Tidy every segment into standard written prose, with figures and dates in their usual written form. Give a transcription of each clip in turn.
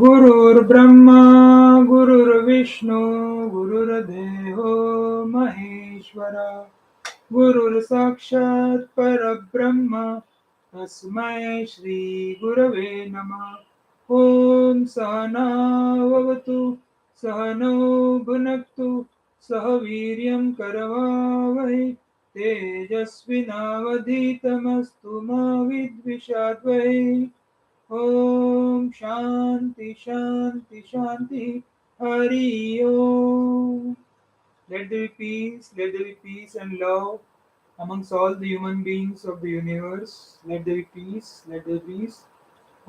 गुरुर्ब्रह्मा गुरुर्विष्णु गुरुर्देवो महेश्वरा गुरुर्साक्षात् परब्रह्म तस्मै श्री गुरवे नमः। ॐ सहनाववतु सहनौ भुनक्तु सह वीर्यं करवावहै तेजस्विनावधीतमस्तु मा विद्विषावहै। ओम शांति शांति शांति हरि ओम. Let there be peace, let there be peace and love amongst all the human beings of the universe. Let there be peace, let there be peace.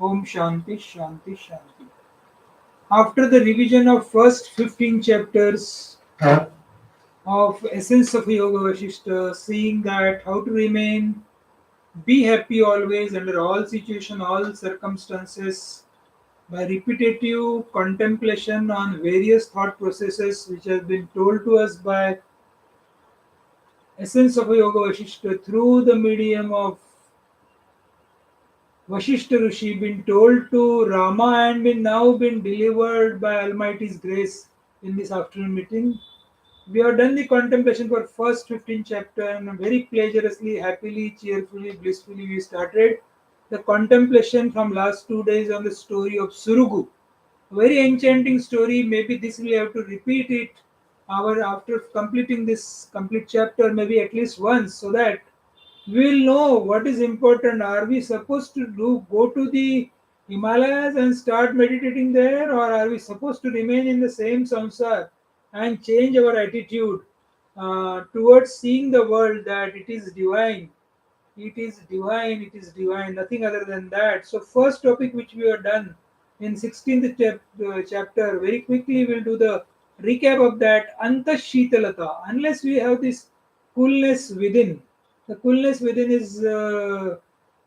Om Shanti Shanti Shanti. After the revision of first 15 chapters of Essence of Yogavaasishtha, seeing that how to remain, be happy always under all situation, all circumstances, by repetitive contemplation on various thought processes which have been told to us by Essence of Yoga Vasishtha through the medium of Vasishtha Rishi, been told to Rama and been now been delivered by Almighty's grace in this afternoon meeting. We have done the contemplation for first 15 chapter and very pleasurously, happily, cheerfully, blissfully we started the contemplation from last 2 days on the story of Suraghu. Very enchanting story. Maybe this we have to repeat it our after completing this complete chapter, maybe at least once, so that we will know what is important. Are we supposed to do go to the Himalayas and start meditating there, or are we supposed to remain in the same samsar and change our attitude towards seeing the world that it is divine, it is divine, it is divine, nothing other than that. So, first topic which we have done in 16th chapter, very quickly we'll do the recap of that. Antashhitalata. Unless we have this coolness within, the coolness within is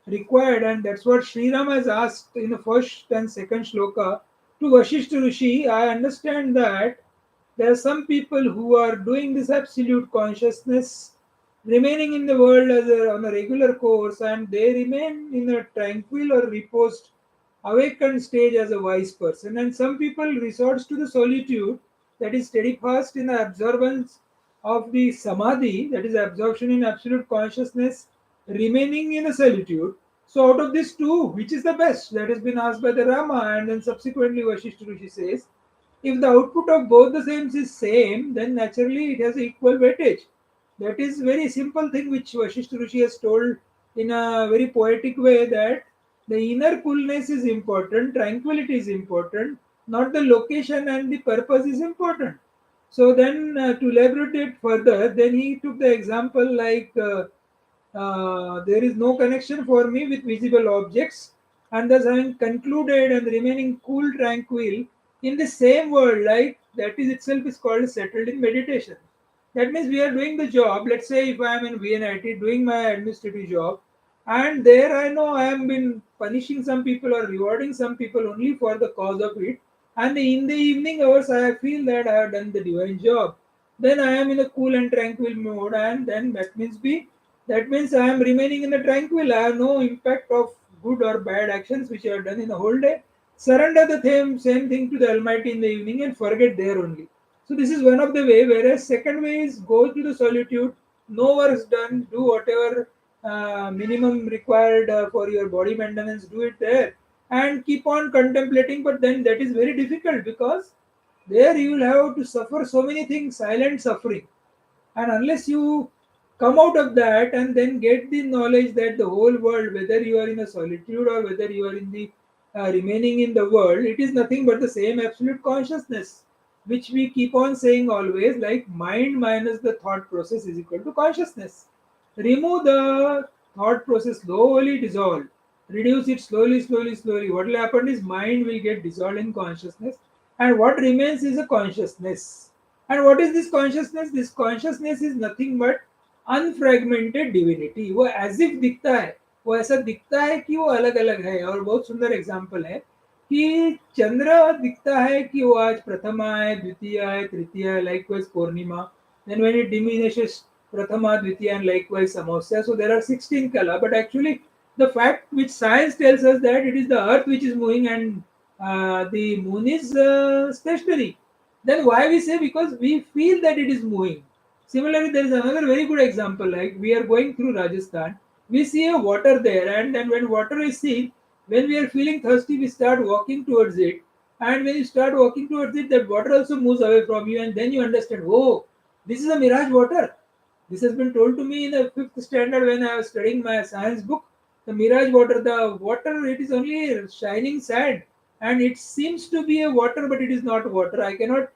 required, and that's what Sri Ram has asked in the first and second shloka to Vasishtha Rishi. I understand that there are some people who are doing this absolute consciousness, remaining in the world on a regular course, and they remain in a tranquil or reposed, awakened stage as a wise person. And some people resorts to the solitude, that is steadfast in the observance of the samadhi, that is absorption in absolute consciousness, remaining in a solitude. So, out of these two, which is the best? That has been asked by the Rama, and then subsequently Vasishtha Rishi says, if the output of both the sames is same, then naturally it has equal weightage. That is very simple thing which Vasishtha Rishi has told in a very poetic way, that the inner coolness is important, tranquility is important, not the location and the purpose is important. So then to elaborate it further, then he took the example like there is no connection for me with visible objects, and thus having concluded and remaining cool, tranquil in the same world, like that is itself is called settled in meditation. That means we are doing the job. Let's say if I am in VNIT doing my administrative job, and there I know I am been punishing some people or rewarding some people only for the cause of it, and in the evening hours I feel that I have done the divine job. Then I am in a cool and tranquil mode, and then that means I am remaining in the tranquil. I have no impact of good or bad actions which I have done in the whole day. Surrender the same thing to the Almighty in the evening and forget there only. So this is one of the way. Whereas second way is go to the solitude, no works done, do whatever minimum required for your body maintenance, do it there, and keep on contemplating. But then that is very difficult, because there you will have to suffer so many things, silent suffering, and unless you come out of that and then get the knowledge that the whole world, whether you are in a solitude or whether you are in the remaining in the world, it is nothing but the same absolute consciousness, which we keep on saying always, like mind minus the thought process is equal to consciousness. Remove the thought process, slowly dissolve, reduce it slowly, slowly, slowly. What will happen is mind will get dissolved in consciousness, and what remains is a consciousness. And what is this consciousness? This consciousness is nothing but unfragmented divinity. वो as if दिखता है, वो ऐसा दिखता है कि वो अलग अलग है. और बहुत सुंदर एग्जाम्पल है कि चंद्र दिखता है कि वो आज प्रथमा है, द्वितीय है, तृतीय है, likewise Purnima. Then when it diminishes prathama, dvitiya, and likewise samosya. So there are 16 kala, but actually The fact which science tells us that it is the earth which is moving and the moon is stationary. Then why we say? Because we feel that it is moving. Similarly, there is another very good example. Like we are going through Rajasthan, we see a water there, and then when water is seen, when we are feeling thirsty, we start walking towards it. And when you start walking towards it, that water also moves away from you, and then you understand, oh, this is a mirage water. This has been told to me in the fifth standard when I was studying my science book. The water, it is only shining sand, and it seems to be a water, but it is not water. I cannot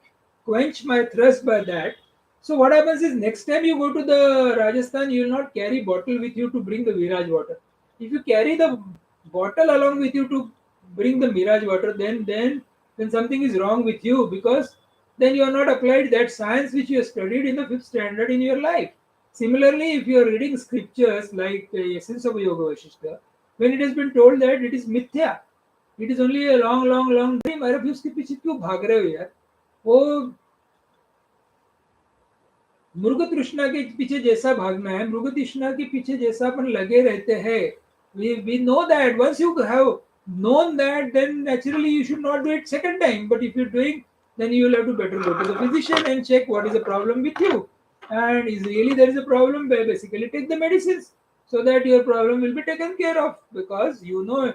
quench my thirst by that. So what happens is next time you go to the Rajasthan, you will not carry bottle with you to bring the Mirage water. If you carry the bottle along with you to bring the Mirage water, then something is wrong with you, because then you are not applied that science which you have studied in the fifth standard in your life. Similarly, if you are reading scriptures like the essence of Yogavaasishtha, when it has been told that it is mithya, it is only a long, long, long dream, अरे फिर उसके पीछे क्यों भाग रहे हो यार? वो मृग तृष्णा के पीछे जैसा भागना है, मृग तृष्णा के पीछे जैसा अपन लगे रहते हैं, we know that once you have known that, then naturally you should not do it second time. But if you're doing, then you will have to better go to the physician and check what is the problem with you, and is really there is a problem, basically take the medicines so that your problem will be taken care of, because you know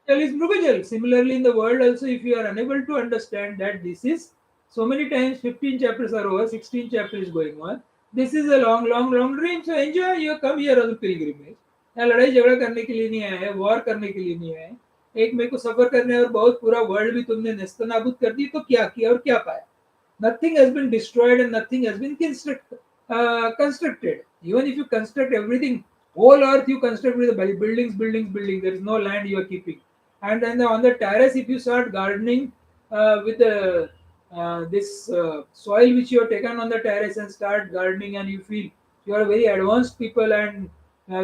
Tell is Mrugajal. Similarly, in the world also, if you are unable to understand that this is so many times 15 chapters are over, 16 chapters is going on. This is a long, long, long dream. So enjoy. You come here on a pilgrimage. यहाँ लड़ाई झगड़ा करने के लिए नहीं आए हैं, war करने के लिए नहीं आए। एक मेरे को सफर करने और बहुत पूरा वर्ल्ड भी तुमने नेस्तनाबूद कर दी, तो क्या किया और क्या पाया? Nothing has been destroyed and nothing has been constructed. Even if you construct everything, whole earth you construct with the buildings, buildings, buildings. There is no land you are keeping. And then on the terrace, if you start gardening with the this soil which you have taken on the terrace and start gardening, and you feel you are very advanced people, and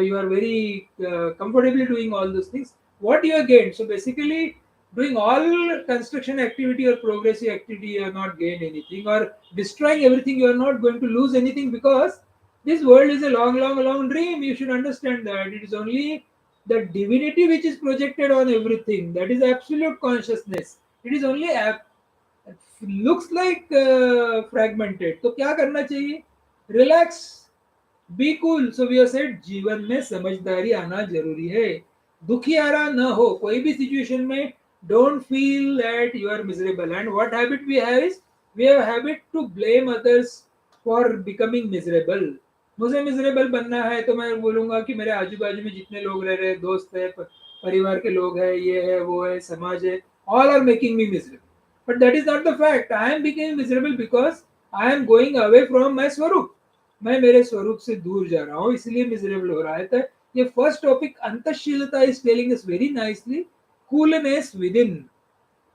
you are very comfortably doing all those things, what do you gain? So basically, doing all construction activity or progressive activity, you have not gained anything, or destroying everything, you are not going to lose anything, because this world is a long, long, long dream. You should understand that it is only the divinity which is projected on everything. That is absolute consciousness. It is only looks like fragmented. तो क्या करना चाहिए? Relax, be cool. So we have said जीवन में समझदारी आना जरूरी है. दुखियारा न हो कोई भी सिचुएशन में. Don't feel that you are miserable. And what habit we have is we have habit to blame others for becoming miserable. मुझे मिजरेबल बनना है तो मैं बोलूंगा कि मेरे आजू बाजू में जितने लोग रह रहे हैं, दोस्त है, परिवार के लोग हैं, ये है, वो है, समाज है, all are making me miserable. But that is not the fact. I am becoming miserable because I am going away from my swaroop. मैं मेरे स्वरूप से दूर जा रहा हूँ, इसलिए मिजरेबल हो रहा है. तो ये फर्स्ट टॉपिक अंतशीलता is telling us very nicely. Coolness within.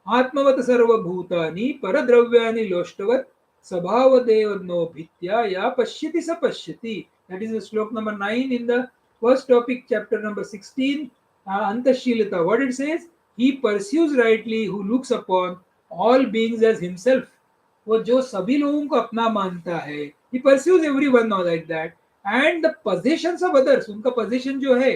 आत्मवत सर्वभूतानि परद्रव्यानि लोष्टवत स्वभावदेव नो भित्या या पश्यति स पश्यति. That is the slok number 9 in the first topic, chapter number 16, Antashilata. What it says? He pursues rightly who looks upon all beings as himself. वो जो सभी लोगों को अपना मानता है, he pursues everyone like that. And the possessions of others, उनका position जो है,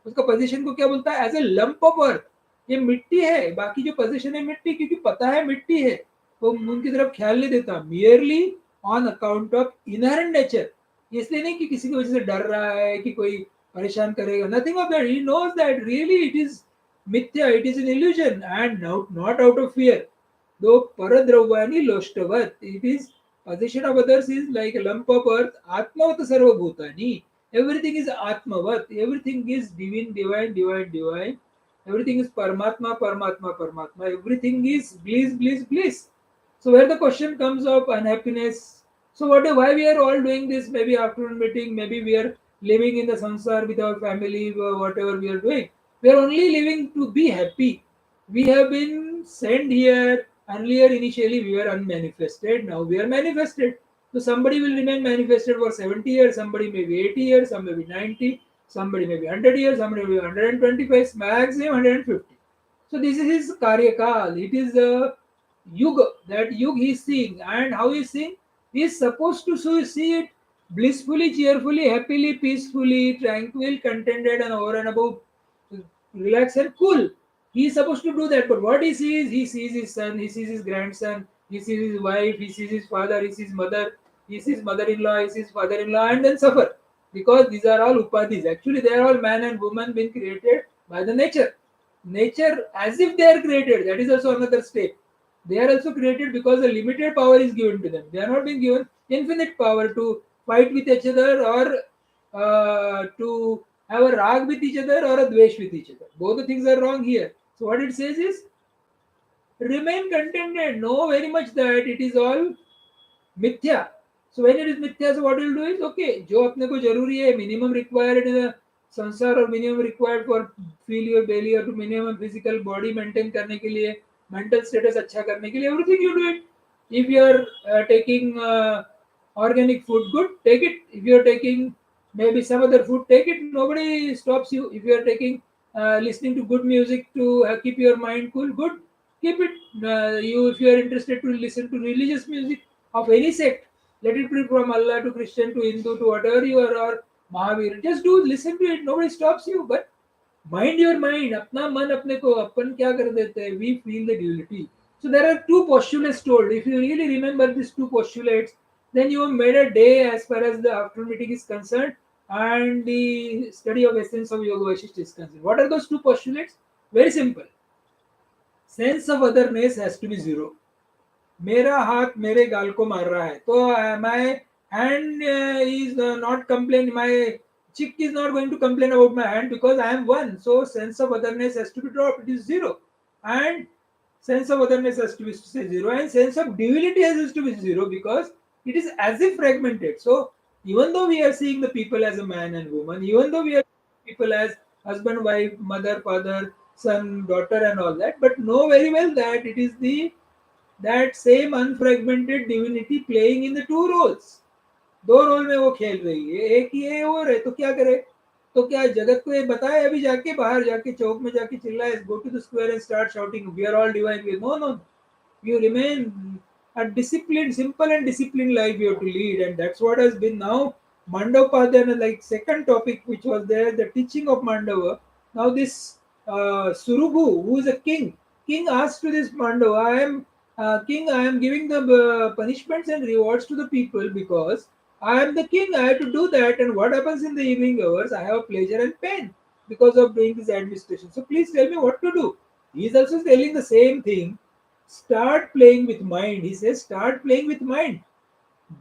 उसका पोजीशन को क्या बोलता है? As a lump of earth. ये मिट्टी है, बाकी जो पोजीशन है मिट्टी, क्योंकि पता है मिट्टी है, वो उनकी तरफ ख्याल नहीं देता. Merely on account of inherent nature. इसलिए नहीं कि किसी की वजह से डर रहा है कि कोई परेशान करेगा. Nothing of that. He knows that really it is मिथ्या, it is an illusion, and not out of fear. Though paradravani loshtavat, it is possession of others is like a lump of earth. Atmavat sarva bhutani. Everything is atmavat. Everything is divine, divine, divine, divine. Everything is paramatma, paramatma, paramatma. Everything is bliss, bliss, bliss. So where the question comes of unhappiness. So why we are all doing this? Maybe afternoon meeting. Maybe we are living in the samsar with our family. Whatever we are doing, we are only living to be happy. We have been sent here. Earlier, initially, we were unmanifested. Now we are manifested. So somebody will remain manifested for 70 years. Somebody may be 80 years. Some may be 90. Somebody may be 100 years. Somebody may be 125. Maximum 150. So this is his karyakal. It is the yuga. That yuga he is seeing. And how he is seeing? He is supposed to see it blissfully, cheerfully, happily, peacefully, tranquil, contented, and over and above relax and cool. He is supposed to do that, but what he sees his son, he sees his grandson, he sees his wife, he sees his father, he sees mother, he sees mother-in-law, he sees father-in-law, and then suffer. Because these are all upadhis. Actually, they are all man and woman being created by the nature. Nature, as if they are created, that is also another step. They are also created because a limited power is given to them. They are not being given infinite power to fight with each other or to have a rag with each other or a dvesh with each other. Both the things are wrong here. So what it says is remain contented. Know very much that it is all mithya. So when it is mithya, so what you will do is okay. जो अपने को जरूरी है, minimum required in a संसार और minimum required for feel your belly or to minimum physical body maintain करने के लिए, mental status अच्छा करने के लिए, everything you do it. If you are taking organic food, good, take it. If you are taking maybe some other food, take it. Nobody stops you. If you are taking listening to good music to keep your mind cool, good, keep it. You if you are interested to listen to religious music of any sect, let it be from Allah to Christian to Hindu to whatever you are or Mahavir. Just do listen to it. Nobody stops you. But mind your mind. अपना मन अपने को अपन क्या कर देते हैं? We feel the duality. So there are two postulates told. If you really remember these two postulates, then you have made a day as far as the afternoon meeting is concerned and the study of essence of Yogavaasishtha is concerned. What are those two postulates? Very simple. Sense of otherness has to be zero. मेरा हाथ मेरे गाल को मार रहा है तो my hand is not complain my chick is not going to complain about my hand because I am one, so sense of otherness has to be dropped, it is zero. And sense of otherness has to be say zero and sense of divinity has to be zero because it is as if fragmented. So even though we are seeing the people as a man and woman, even though we are people as husband, wife, mother, father, son, daughter and all that, but know very well that it is the that same unfragmented divinity playing in the two roles. दो role में वो खेल रही है, एक ये और है, तो क्या करे? तो क्या जगत को ये बताए अभी जाके बाहर जाके चौक में जाके चिल्लाए, go to the square and start shouting we are all divine? No, no, you remain a disciplined, simple and disciplined life you have to lead, and that's what has been now Mandapadhyana, like second topic which was there, the teaching of Mandava. Now this Suraghu, who is a king asked to this Mandava, I am king, I am giving the punishments and rewards to the people because I am the king, I have to do that, and what happens in the evening hours, I have pleasure and pain because of doing this administration. So please tell me what to do. He is also telling the same thing. Start playing with mind. He says, start playing with mind.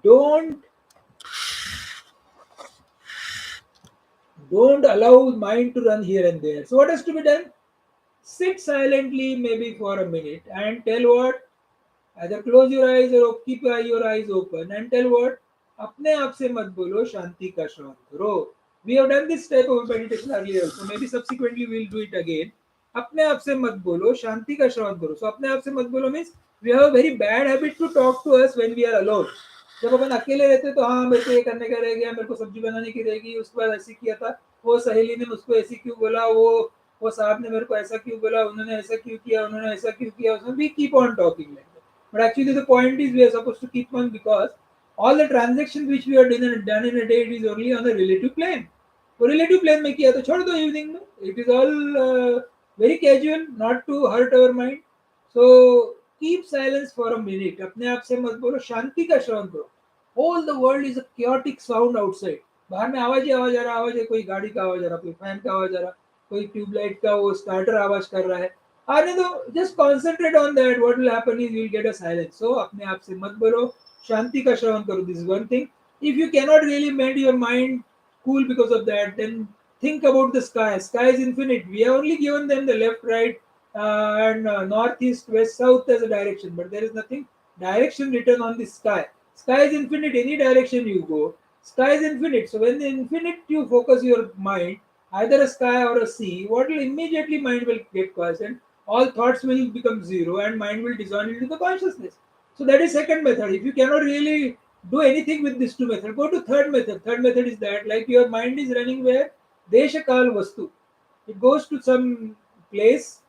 Don't don't allow mind to run here and there. So what has to be done? Sit silently, maybe for a minute, and tell what. Either close your eyes or keep your eyes open and tell what. अपने आप से मत बोलो, शांति का श्रवण करो. We have done this type of meditation earlier, so maybe subsequently we'll do it again. अपने आप से मत बोलो, शांति का श्रवण करो. So अपने आप से मत बोलो means we have a very bad habit to talk to us when we are alone. जब अपन अकेले रहते तो हाँ मेरे को ये करने का रह गया, मेरे को सब्जी बनाने की रहेगी, उसके बाद ऐसे किया था, वो सहेली ने मुझको ऐसे क्यों बोला, वो साहब ने मेरे को ऐसा क्यों बोला, उन्होंने ऐसा क्यों किया, उन्होंने ऐसा क्यों किया, उसमें we keep on talking like that. But actually the point is we are supposed to keep on because all the transactions which we are done in a day, it is only on the relative plane. तो relative plane में किया तो छोड़ दो evening में. It is all very casual, not to hurt our mind. So keep silence for a minute. अपने आप से मत बोलो, शांति का श्रवण करो. All the world is a chaotic sound outside. बाहर में आवाज ही आवाज आ रहा, आवाज है, कोई गाड़ी का आवाज आ रहा, कोई फैन का आवाज आ रहा, कोई ट्यूबलाइट का वो स्टार्टर आवाज कर रहा है. आने दो, just concentrate on that. What will happen is you will get a silence. So अपने आप से मत बोलो, शांति का श्रवण करो. This is one thing. If you cannot really make your mind cool because of that, then think about the sky. Sky is infinite. We have only given them the left, right, and north, east, west, south as a direction, but there is nothing direction written on the sky. Sky is infinite. Any direction you go, sky is infinite. So when the infinite you focus your mind, either a sky or a sea, what will immediately mind will get quiet and all thoughts will become zero and mind will dissolve into the consciousness. So that is second method. If you cannot really do anything with these two methods, go to third method. Third method is that like your mind is running where Desha Kal Vastu. It goes to some place,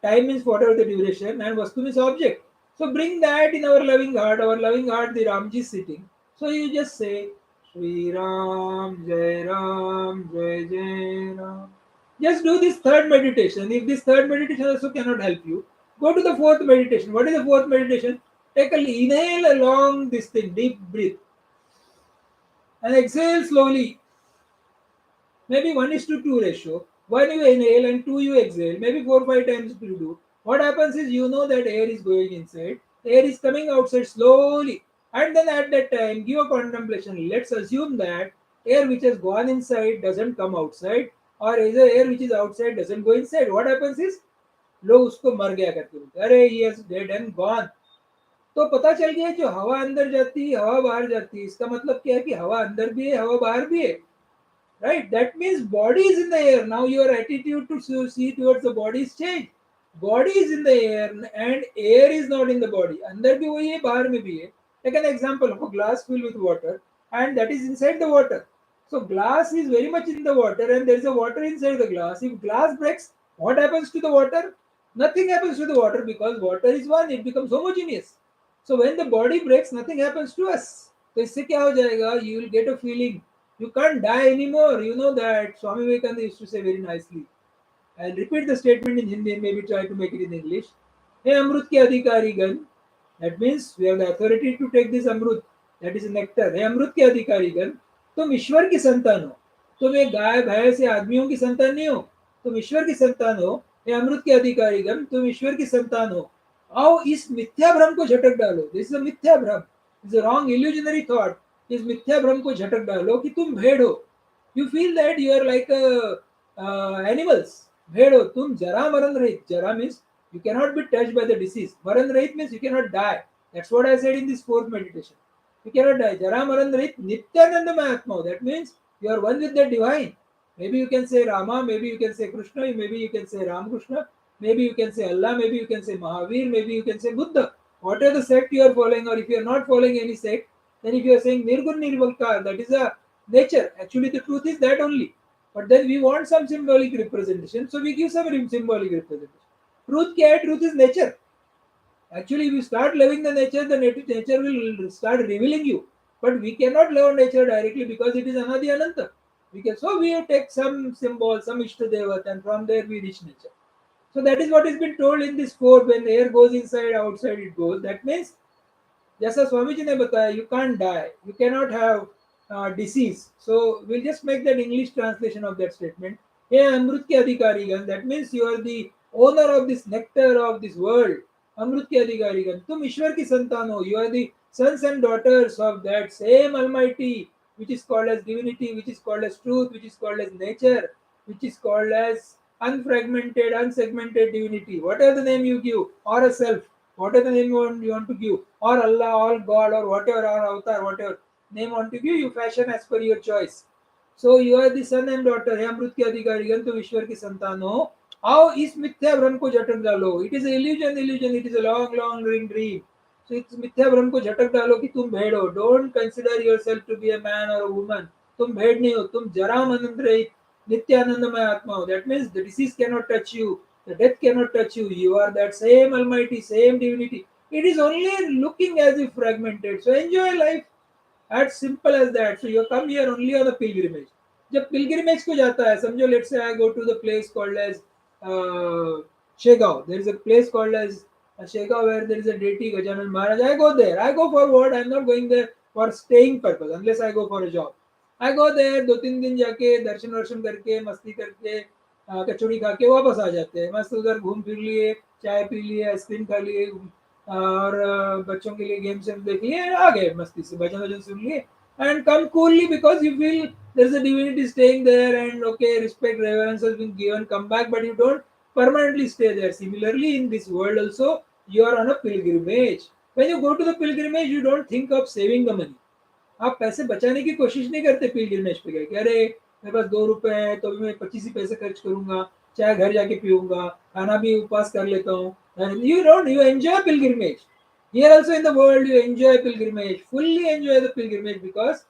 time means whatever the duration, and Vastu means object. So bring that in our loving heart, the Ramji is sitting. So you just say, Shri Ram, Jai Ram, Jai Jai Ram. Just do this third meditation. If this third meditation also cannot help you, go to the fourth meditation. What is the fourth meditation? Take a inhale along this thing, deep breathe, and exhale slowly. Maybe 1:2 ratio. One you inhale and two you exhale. Maybe 4 5 times you do. What happens is you know that air is going inside, air is coming outside slowly, and then at that time give a contemplation. Let's assume that air which has gone inside doesn't come outside, or either air which is outside doesn't go inside. What happens is लोग उसको मर गया करके बोलते हैं, अरे he has dead and gone. तो पता चल गया जो हवा अंदर जाती है हवा बाहर जाती है, इसका मतलब क्या है कि हवा अंदर भी है हवा बाहर भी है. Right? That means body is in the air. Now your attitude to see towards the body is changed. Body is in the air and air is not in the body. अंदर भी वही है बाहर में भी है. Take an example of a glass filled with water and that is inside the water. So glass is very much in the water and there is a water inside the glass. If glass breaks, what happens to the water? Nothing happens to the water because water is one. It becomes homogeneous. So when the body breaks, nothing happens to us. तो इससे क्या हो जाएगा? You will get a feeling you can't die anymore. You know that Swami Vivekananda used to say very nicely. I'll repeat the statement in Hindi and maybe try to make it in English. Hey Amrut ki adhikari gan. That means we have the authority to take this Amrut. That is nectar. Hey Amrut ki adhikari gan. तुम ईश्वर की संतान हो. तुम एक गाय भैंस या आदमियों की संतान नहीं हो. तुम ईश्वर की संतान हो. हे अमृत के अधिकारी गण तुम ईश्वर की संतान हो. आओ इस मिथ्या भ्रम को झटक डालो. दिस इज अ मिथ्या भ्रम. Is a wrong illusionary thought. इस मिथ्या भ्रम को झटक डालो कि तुम भेड़ हो. You feel that you are like animals. भेड़ हो तुम. जरा मरण रहित. जरा means you cannot be touched by the disease. Maran Rahit means you cannot die. That's what I said in this fourth meditation. You cannot die. Jara Maran Rahit Nityananda Mahatma. That means you are one with the divine. Maybe you can say Rama, maybe you can say Krishna, maybe you can say Ram Krishna, maybe you can say Allah, maybe you can say Mahavir, maybe you can say Buddha. Whatever the sect you are following, or if you are not following any sect, then if you are saying Nirgun Nirvalkar, that is a nature. Actually, the truth is that only. But then we want some symbolic representation, so we give some symbolic representation. Truth क्या है? Truth is nature. Actually, if you start loving the nature will start revealing you. But we cannot love nature directly because it is Anadi Ananta. So we take some symbol, some Ishtadevat, and from there we reach nature. So that is what has been told in this quote. When air goes inside, outside it goes. That means, जैसा स्वामी जी ने बताया, you can't die, you cannot have disease. So we'll just make that English translation of that statement. Hey, Amrut ke adhikarigan. That means you are the owner of this nectar of this world. Amrut ke adhikarigan. Tum Ishwar ki santan ho. You are the sons and daughters of that same Almighty, which is called as divinity, which is called as truth, which is called as nature, which is called as unfragmented, unsegmented divinity. Whatever the name you give, or a self, whatever the name you want to give, or Allah, or God, or whatever, or avatar, whatever name you want to give, you fashion as per your choice. So you are the son and daughter. हे अमृत के अधिकारी गण तुम ईश्वर की संतान हो. आओ इस मिथ्या भ्रम को झटक डालो. It is an illusion. It is a long dream. So इस मिथ्या भ्रम को झटक डालो कि तुम भेड़ हो. Don't consider yourself to be a man or a woman. तुम भेड़ नहीं हो. तुम जरा मनंत रहित नित्यानंदमय आत्मा हो. That means the disease cannot touch you. The death cannot touch you. You are that same Almighty, same divinity. It is only looking as if fragmented. So enjoy life. As simple as that. So you come here only on a pilgrimage. जब pilgrimage को जाता है, समझो let's say I go to the place called as Shegaon. There is a place called as Shegaon where there is a deity Gajanan Maharaj. I go there. I go for what? I'm not going there for staying purpose unless I go for a job. I go there 2 3 दिन जाके दर्शन version करके मस्ती करके कचौड़ी खा के वापस आ जाते हैं. मस्त उधर घूम फिर लिए, चाय पी लिए, आइसक्रीम खा लिए और बच्चों के लिए गेम से देख लिए, आ गए मस्ती से, भजन वजन सुन लिए and come coolly because you feel there's a divinity staying there and okay, respect, reverence has been given, come back, but you don't permanently stay there. Similarly, in this world also, you are on a pilgrimage. When you go to the pilgrimage, you don't think of saving the money. आप पैसे बचाने की कोशिश नहीं करते pilgrimage पे गए कि अरे मेरे पास 2 रुपए है तो मैं 25 ही पैसे खर्च करूंगा, चाय घर जाके पीऊंगा, खाना भी उपवास कर लेता हूँ. You enjoy pilgrimage. Here also in the world you enjoy pilgrimage, fully enjoy the pilgrimage because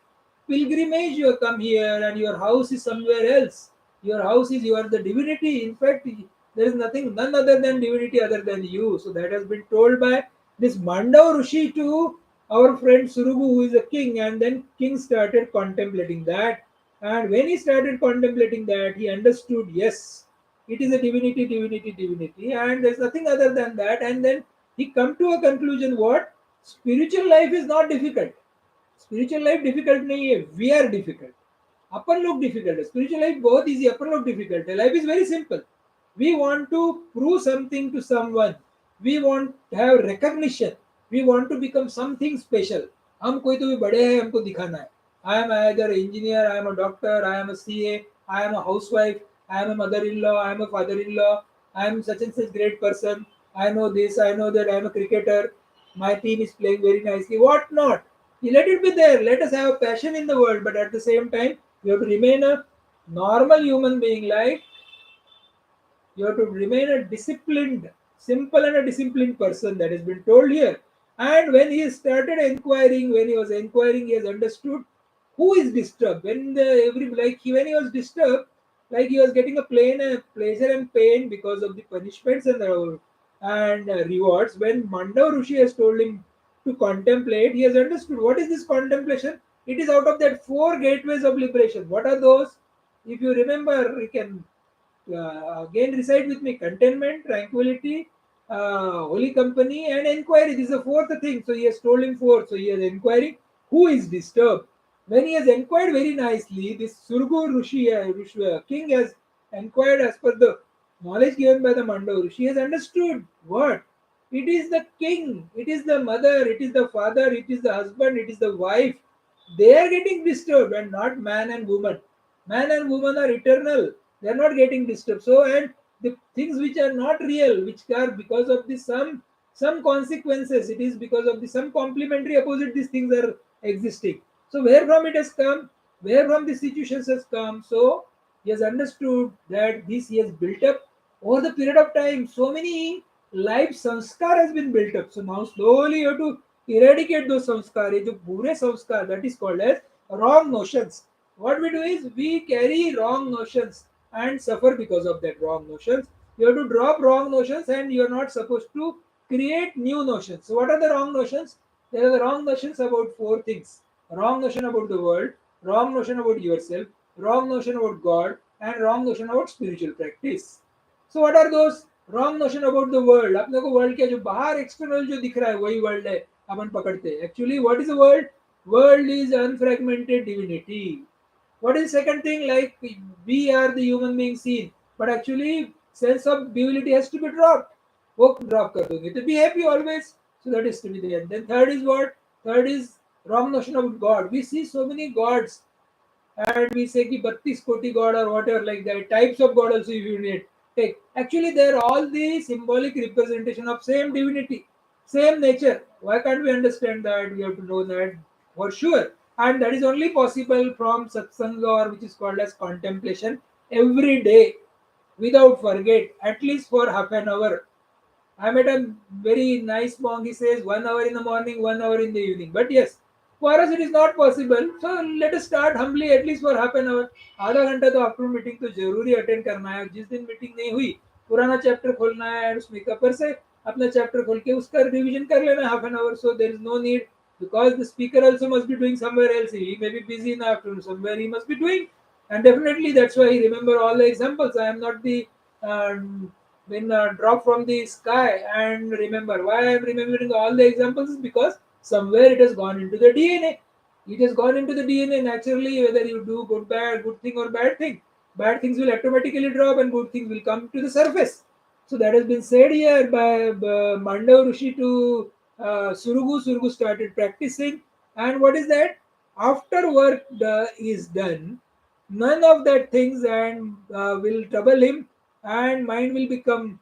pilgrimage you come here and your house is somewhere else. Your house is, you are the divinity. In fact, there is none other than divinity other than you. So that has been told by this Mandava Rishi to our friend Suraghu, who is a king, and then king started contemplating that. And when he started contemplating that, he understood, yes, it is a divinity, divinity, divinity, and there's nothing other than that. And then he come to a conclusion: what? Spiritual life is not difficult. Spiritual life difficult नहीं है. We are difficult. अपन लोग difficult है. Spiritual life बहुत easy. अपन लोग difficult है. Life is very simple. We want to prove something to someone. We want to have recognition. We want to become something special. हम कोई तो भी बड़े हैं, हमको दिखाना है. I am either an engineer, I am a doctor, I am a CA, I am a housewife, I am a mother-in-law, I am a father-in-law, I am such and such great person. I know this, I know that, I am a cricketer. My team is playing very nicely. What not? You let it be there. Let us have a passion in the world, but at the same time, you have to remain a normal human being. Like you have to remain a disciplined, simple and a disciplined person. That has been told here. And when he started inquiring, when he was inquiring, he has understood who is disturbed. When the every when he was disturbed, like he was getting a plain pleasure and pain because of the punishments and rewards. When Mandav Rishi has told him to contemplate, he has understood what is this contemplation. It is out of that four gateways of liberation. What are those? If you remember, you can again recite with me: contentment, tranquility, holy company, and inquiry. This is the fourth thing. So he has told him four. So he is inquiring who is disturbed. When he has inquired very nicely, this Suraghu king has inquired as per the knowledge given by the Mandav Rishi. He has understood what? It is the king, it is the mother, it is the father, it is the husband, it is the wife. They are getting disturbed and not man and woman. Man and woman are eternal. They are not getting disturbed. So, and the things which are not real, which are because of the some consequences, it is because of the some complementary opposite, these things are existing. So where from it has come, where from the situations has come. So he has understood that this he has built up over the period of time. So many life sanskar has been built up. So now slowly you have to eradicate those samskar. ये जो बुरे संस्कार, that is called as wrong notions. What we do is we carry wrong notions and suffer because of that wrong notions. You have to drop wrong notions and you are not supposed to create new notions. So what are the wrong notions? There are the wrong notions about four things: wrong notion about the world, wrong notion about yourself, wrong notion about God, and wrong notion about spiritual practice. So what are those wrong notion about the world? अपने को world के जो बाहर external जो दिख रहा है वही वर्ल्ड है, अपन पकड़ते हैं. Actually, what is the world? World is unfragmented divinity. What is second thing? Like we are the human being seen, but actually sense of divinity has to be dropped. वो drop कर दोगे तो be happy always. So that is to be there. Then third is what? Third is wrong notion about God. We see so many gods and we say ki 32 koti god or whatever like that. Types of god also if you need take. Actually, they are all the symbolic representation of same divinity, same nature. Why can't we understand that? We have to know that for sure. And that is only possible from satsanga, or which is called as contemplation, every day without forget, at least for half an hour. I met a very nice monk. He says 1 hour in the morning, 1 hour in the evening. But yes, for us it is not possible. So let us start humbly at least for half an hour. आधा घंटा तो afternoon meeting तो जरूरी attend करना है. जिस दिन meeting नहीं हुई, पुराना चैप्टर खोलना है और उसमें कपर से अपना चैप्टर खोल के उसका रिवीजन कर लेना half an hour. So there is no need, because the speaker also must be doing somewhere else. He may be busy in the afternoon, somewhere he must be doing. And definitely that's why he remember all the examples. I am not the been dropped from the sky and remember. Why I am remembering all the examples is because somewhere it has gone into the DNA. It has gone into the DNA naturally, whether you do good thing or bad thing. Bad things will automatically drop and good things will come to the surface. So that has been said here by Mandav Rishi to Suraghu. Suraghu started practicing, and what is that? After work is done, none of that things and will trouble him, and mind will become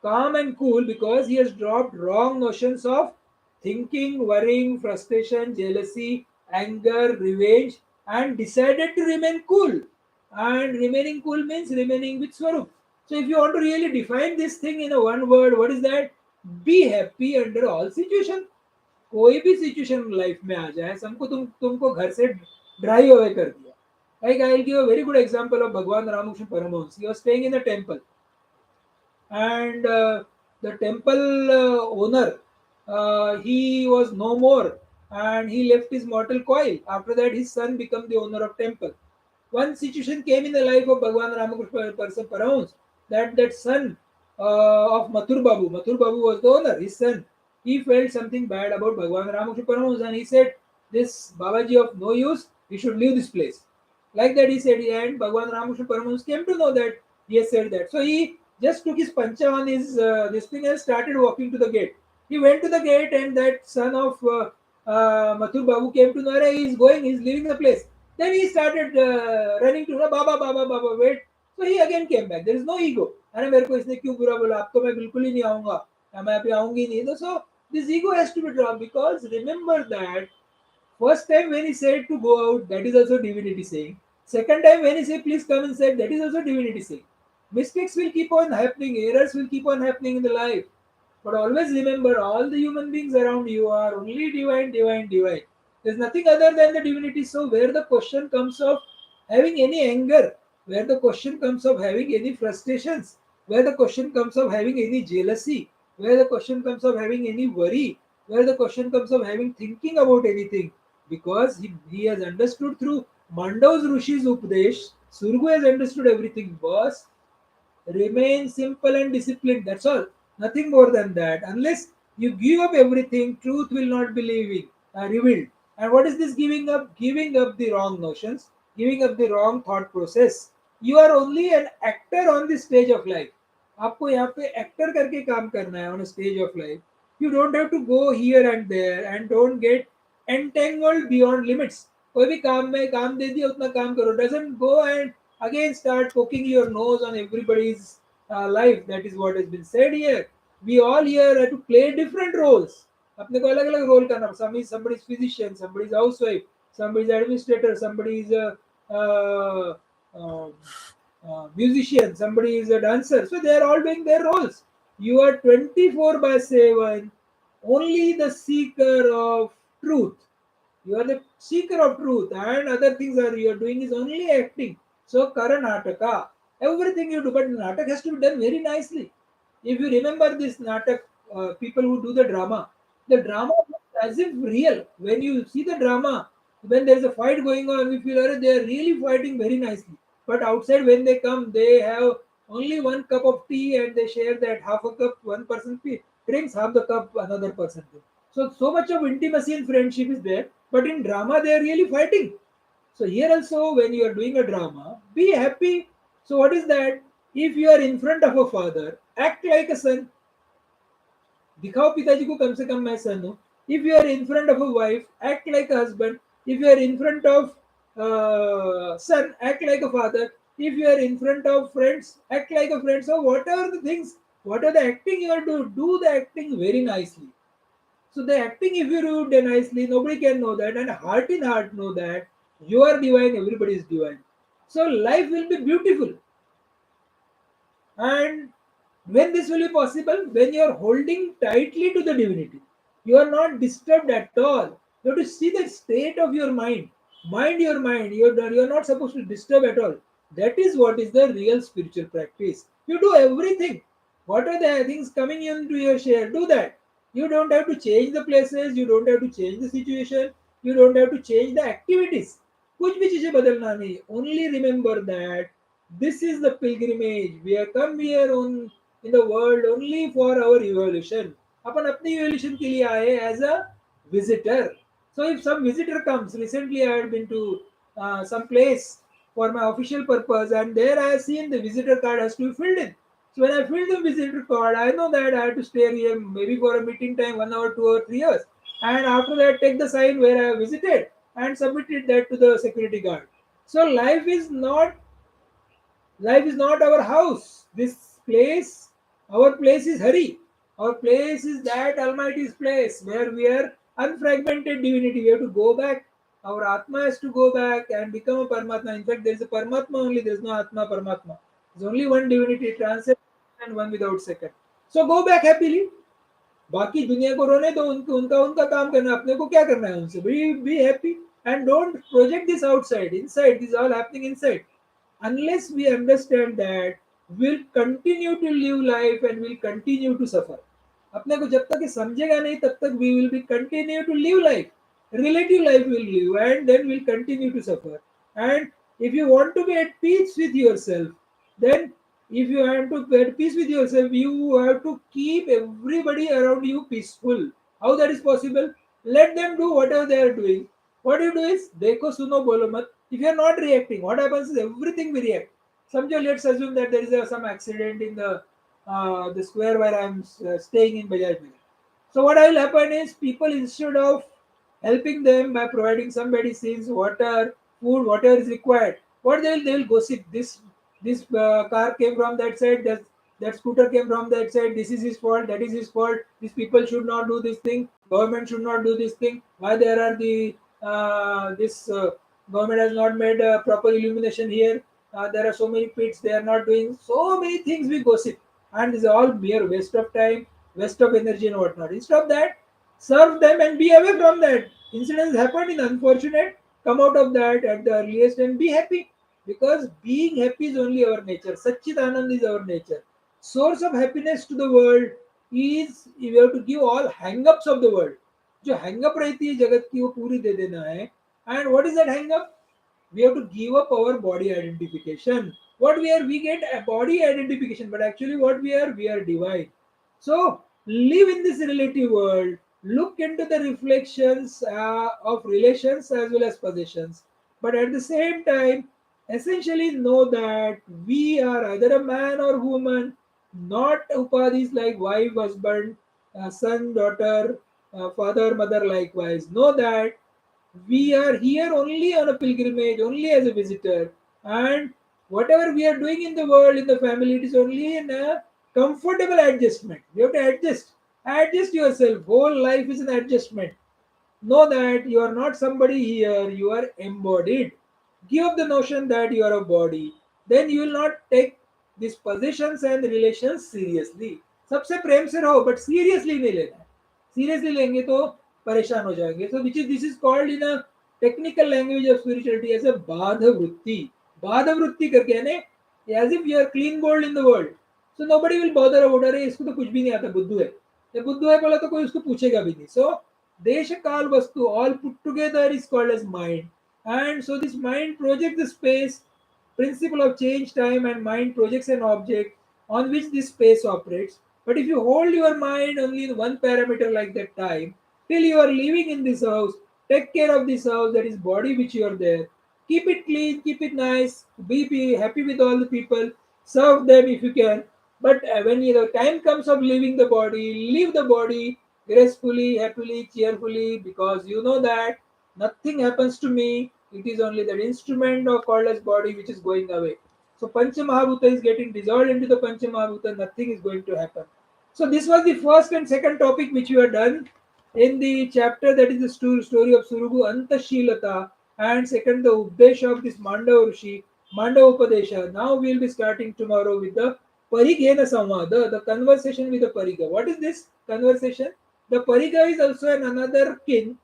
calm and cool because he has dropped wrong notions of thinking, worrying, frustration, jealousy, anger, revenge, and decided to remain cool. And remaining cool means remaining with Swarup. So if you want to really define this thing in a one word, what is that? Be happy under all situation. कोई भी situation life में आ जाए, सबको तुमको घर से dry away कर दिया. Like I'll give a very good example of Bhagwan Ramakrishna Paramahansa. He was staying in a temple, and the temple owner, he was no more, and he left his mortal coil. After that, his son became the owner of temple. One situation came in the life of Bhagwan Ramakrishna Paramahansa, that son of Mathur Babu was the owner, his son. He felt something bad about Bhagwan Ramakrishna Paramahansa and he said, "This Babaji of no use, he should leave this place." Like that he said, and Bhagwan Ramakrishna Paramahansa came to know that he has said that. So he just took his pancha on his this thing and started walking to the gate. He went to the gate and that son of Mathur Babu came to know that he is going, he is leaving the place. Then he started running to Baba, Baba, Baba, wait. So he again came back. There is no ego. अरे मेरे को इसने क्यों बुरा बोला अब तो मैं बिल्कुल ही नहीं आऊंगा या मैं अभी आऊंगी नहीं तो so this ego has to be dropped because remember that first time when he said to go out, that is also divinity saying. Second time when he said please come inside, that is also divinity saying. Mistakes will keep on happening, errors will keep on happening in the life. But always remember, all the human beings around you are only divine, divine, divine. There's nothing other than the divinity. So where the question comes of having any anger, where the question comes of having any frustrations, where the question comes of having any jealousy, where the question comes of having any worry, where the question comes of having thinking about anything, because he has understood through Mandav's Rishi's Upadesh, Suraghu has understood everything. Boss, remain simple and disciplined. That's all. Nothing more than that. Unless you give up everything, truth will not be revealed. And what is this giving up? Giving up the wrong notions, giving up the wrong thought process. You are only an actor on the stage of life. आपको यहाँ पे actor करके काम करना है on a stage of life. You don't have to go here and there and don't get entangled beyond limits. कोई भी काम में काम दे दिया उतना काम करो. Doesn't go and again start poking your nose on everybody's life. That is what has been said here. We all here have to play different roles. अपने को अलग अलग रोल करना. Somebody is physician, somebody is housewife, somebody is administrator, somebody is a uh, musician, somebody is a dancer. So they are all doing their roles. You are 24 by 7, only the seeker of truth. You are the seeker of truth, and other things are you are doing is only acting. So, Karanataka, everything you do, but Natak has to be done very nicely. If you remember this Natak, people who do the drama looks as if real. When you see the drama, when there is a fight going on, we feel they are really fighting very nicely. But outside, when they come, they have only one cup of tea and they share that half a cup, one person drinks, half the cup, another person drinks. So much of intimacy and friendship is there, but in drama they are really fighting. So here also, when you are doing a drama, be happy. So what is that? If you are in front of a father, act like a son. दिखाओ पिताजी को कम से कम मैं सन हूँ. If you are in front of a wife, act like a husband. If you are in front of son, act like a father. If you are in front of friends, act like a friend. So whatever the things, what are the acting you have to do the acting very nicely. So the acting, if you do it nicely, nobody can know that, and heart in heart know that you are divine, everybody is divine. So life will be beautiful. And when this will be possible? When you are holding tightly to the divinity. You are not disturbed at all. You have to see the state of your mind. Mind your mind. You are not supposed to disturb at all. That is what is the real spiritual practice. You do everything. What are the things coming into your share? Do that. You don't have to change the places. You don't have to change the situation. You don't have to change the activities. कुछ भी चीजें बदलना नहीं. Only remember that this is the pilgrimage. We have come here on in the world only for our evolution. अपन अपनी evolution के लिए आए as a visitor. So if some visitor comes, recently I had been to some place for my official purpose, and there I have seen the visitor card has to be filled in. So when I filled the visitor card, I know that I have to stay here maybe for a meeting time 1 hour, 2 or 3 hours, and after that take the sign where I have visited and submitted that to the security guard. So life is not our house. This place, our place is Hari. Our place is that Almighty's place where we are unfragmented divinity. We have to go back. Our Atma has to go back and become a Paramatma. In fact, there is a Paramatma only, there is no Atma Paramatma. There is only one divinity, transcendent and one without second. So go back happily. बाकी दुनिया को रोने दो, उनको उनका उनका काम करना, अपने को क्या करना है उनसे. Be happy and don't project this outside. Inside, this is all happening inside. Unless we understand that, we'll continue to live life and we'll continue to suffer. अपने को जब तक ये समझेगा नहीं तब तक we will be continue to live life. Relative life will live and then we'll continue to suffer. And If you want to be at peace with yourself, then if you want to be at peace with yourself, you have to keep everybody around you peaceful. How that is possible? Let them do whatever they are doing. What you do is, देखो सुनो बोलो मत. If you are not reacting, what happens is everything we react. Samjho, let's assume that there is some accident in the square where I am staying in Bajaj Nagar. So what will happen is, people, instead of helping them by providing some medicines, water, food, whatever is required, what they will gossip. This car came from that side. That scooter came from that side. This is his fault. That is his fault. These people should not do this thing. Government should not do this thing. Why there are this government has not made proper illumination here. There are so many pits. They are not doing so many things. We gossip, and this is all mere waste of time, waste of energy, and whatnot. Instead of that, serve them and be away from that. Incidents happened in unfortunate. Come out of that at the earliest and be happy, because being happy is only our nature. Satchit Anand is our nature. Source of happiness to the world is, we have to give all hang-ups of the world. जो hang up रहती है जगत की, वो पूरी दे देना है. And what is that hang up? We have to give up our body identification. What we are, we get a body identification, but actually what we are divine. So live in this relative world, look into the reflections of relations as well as possessions, but at the same time essentially know that we are either a man or woman, not upadhis like wife, husband, son, daughter, father, mother. Likewise, know that we are here only on a pilgrimage, only as a visitor, and whatever we are doing in the world, in the family, it is only in a comfortable adjustment. You have to adjust yourself. Whole life is an adjustment. Know that you are not somebody here, you are embodied. Give up the notion that you are a body. Then you will not take these possessions and relations seriously. सबसे प्रेम से रहो, but seriously नहीं लेना. Seriously लेंगे तो परेशान हो जाएंगे. So which is, this is called in a technical language of spirituality as a बाध वृत्ति. बाध वृत्ति करके यानी as if you are clean bowled in the world. So nobody will bother about, अरे इसको तो कुछ भी नहीं आता, बुद्धू है. ये बुद्धू है बोला तो कोई उसको पूछेगा भी नहीं. So Desha Kal Vastu all put together is called as mind. And so this mind projects the space, principle of change, time, and mind projects an object on which this space operates. But if you hold your mind only in one parameter like that time, till you are living in this house, take care of this house, that is body which you are there. Keep it clean, keep it nice, be happy with all the people, serve them if you can. But when the time comes of leaving the body, leave the body gracefully, happily, cheerfully, because you know that nothing happens to me. It is only that instrument or called as body which is going away. So Pancha Mahabhuta is getting dissolved into the Pancha Mahabhuta, nothing is going to happen. So this was the first and second topic which we have done in the chapter, that is the story of Suraghu Antashilata, and second the Updesha of this Mandava Rishi, Mandava Upadesha. Now we will be starting tomorrow with the Parighena Samvada, the conversation with the Pariga. What is this conversation? The Pariga is also another king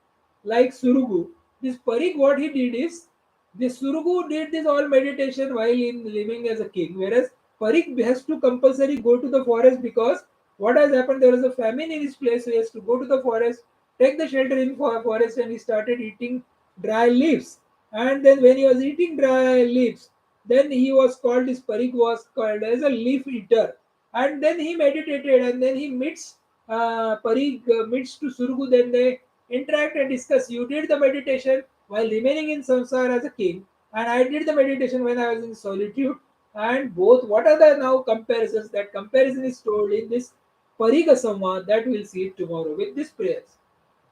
like Suraghu. This Parig, what he did is, this Suraghu did this all meditation while in living as a king, whereas Parig has to compulsory go to the forest, because what has happened, there was a famine in his place, so he has to go to the forest, take the shelter in forest, and he started eating dry leaves. And then when he was eating dry leaves, then he was called, this Parig was called as a leaf eater. And then he meditated, and then he meets Parig meets to Suraghu, then they interact and discuss. You did the meditation while remaining in samsara as a king, and I did the meditation when I was in solitude. And both, what are the now comparisons? That comparison is told in this Pariga Samvad, that we'll see it tomorrow with this prayers.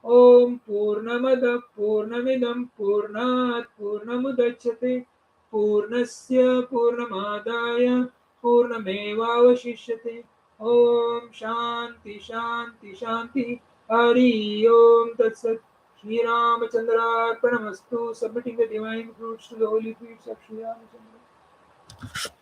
Om Purnamada Purnamidam Purnat Purnamudachyate Purnasya Purnamadaya Purnamevavashishyate. Om Shanti Shanti Shanti. Hari Om Tat Sat. Shri Ramachandra Arpanamastu, submitting the divine fruits to the holy feet of Shri Ramachandra.